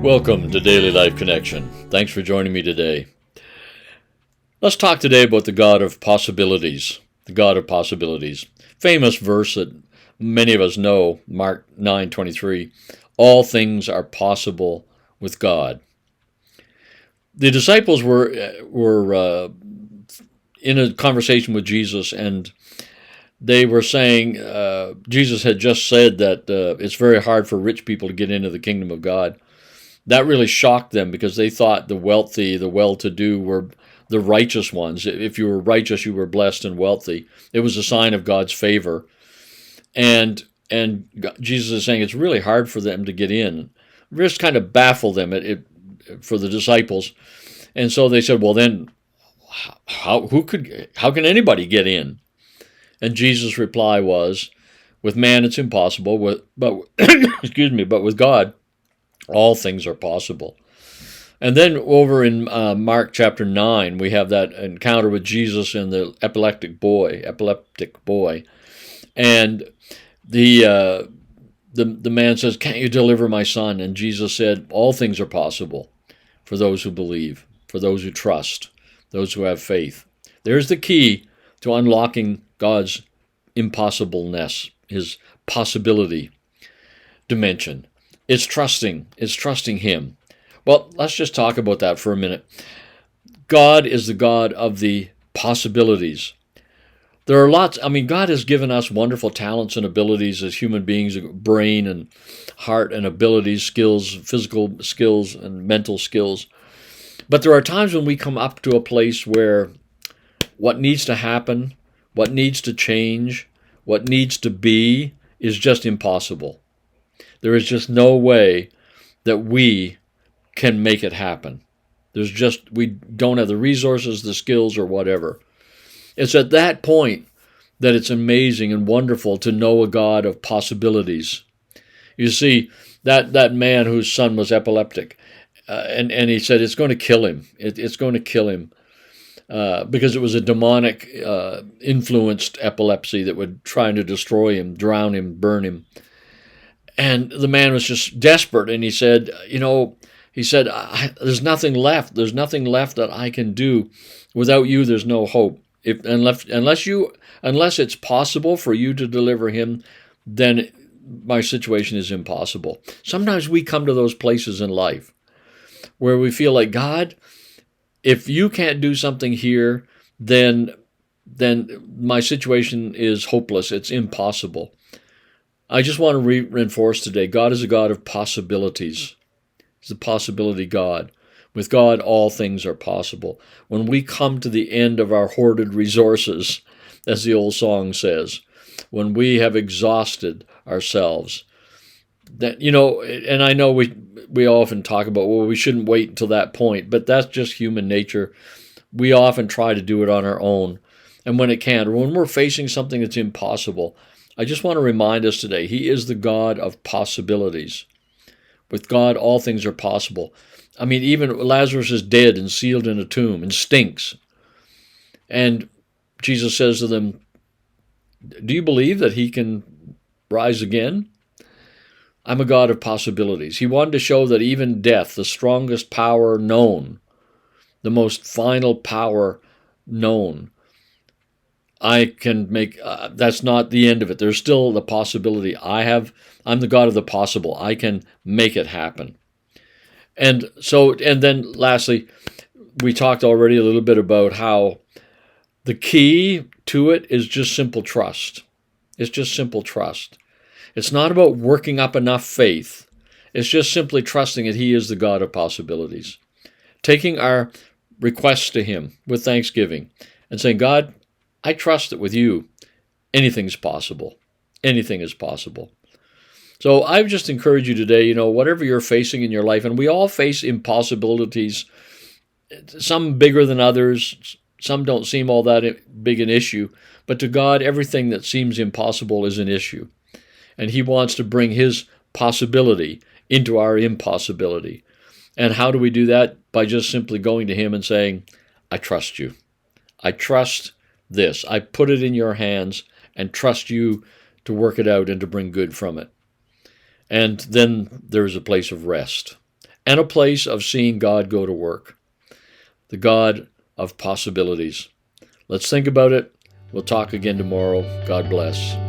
Welcome to Daily Life Connection. Thanks for joining me today. Let's talk today about the God of possibilities. The God of possibilities. Famous verse that many of us know, Mark 9:23. All things are possible with God. The disciples were in a conversation with Jesus, and they were saying Jesus had just said that it's very hard for rich people to get into the kingdom of God. That really shocked them because they thought the wealthy, the well-to-do were the righteous ones. If you were righteous, you were blessed and wealthy. It was a sign of God's favor. And Jesus is saying it's really hard for them to get in. It just kind of baffled them for the disciples. And so they said, well, then how can anybody get in? And Jesus' reply was, with man it's impossible, but excuse me, but with God all things are possible. And then over in Mark chapter 9, we have that encounter with Jesus and the epileptic boy. And the man says, can't you deliver my son? And Jesus said, all things are possible for those who believe, for those who trust, those who have faith. There's the key to unlocking God's impossibleness, his possibility dimension. It's trusting him. Well, let's just talk about that for a minute. God is the God of the possibilities. There are lots, God has given us wonderful talents and abilities as human beings, brain and heart and abilities, skills, physical skills and mental skills. But there are times when we come up to a place where what needs to happen, what needs to change, what needs to be is just impossible. There is just no way that we can make it happen. We don't have the resources, the skills, or whatever. It's at that point that it's amazing and wonderful to know a God of possibilities. You see, that man whose son was epileptic, and he said it's going to kill him. It's going to kill him because it was a demonic influenced epilepsy that would try to destroy him, drown him, burn him. And the man was just desperate, and he said, there's nothing left. There's nothing left that I can do. Without you, there's no hope. Unless it's possible for you to deliver him, then my situation is impossible. Sometimes we come to those places in life where we feel like, God, if you can't do something here, then my situation is hopeless. It's impossible. I just want to reinforce today, God is a God of possibilities. He's a possibility God. With God, all things are possible. When we come to the end of our hoarded resources, as the old song says, when we have exhausted ourselves, and I know we often talk about, well, we shouldn't wait until that point, but that's just human nature. We often try to do it on our own, and when it can't, or when we're facing something that's impossible, I just want to remind us today, he is the God of possibilities. With God, all things are possible. Even Lazarus is dead and sealed in a tomb and stinks. And Jesus says to them, do you believe that he can rise again? I'm a God of possibilities. He wanted to show that even death, the strongest power known, the most final power known, I can make, that's not the end of it. There's still the possibility. I'm the God of the possible. I can make it happen. And then lastly, we talked already a little bit about how the key to it is just simple trust. It's just simple trust. It's not about working up enough faith. It's just simply trusting that he is the God of possibilities. Taking our requests to him with thanksgiving and saying, God, I trust that with you, anything's possible. Anything is possible. So I just encourage you today, whatever you're facing in your life, and we all face impossibilities, some bigger than others, some don't seem all that big an issue, but to God, everything that seems impossible is an issue. And he wants to bring his possibility into our impossibility. And how do we do that? By just simply going to him and saying, I trust you. I trust this. I put it in your hands and trust you to work it out and to bring good from it. And then there's a place of rest. and a place of seeing God go to work, the God of possibilities. Let's think about it. We'll talk again tomorrow. God bless.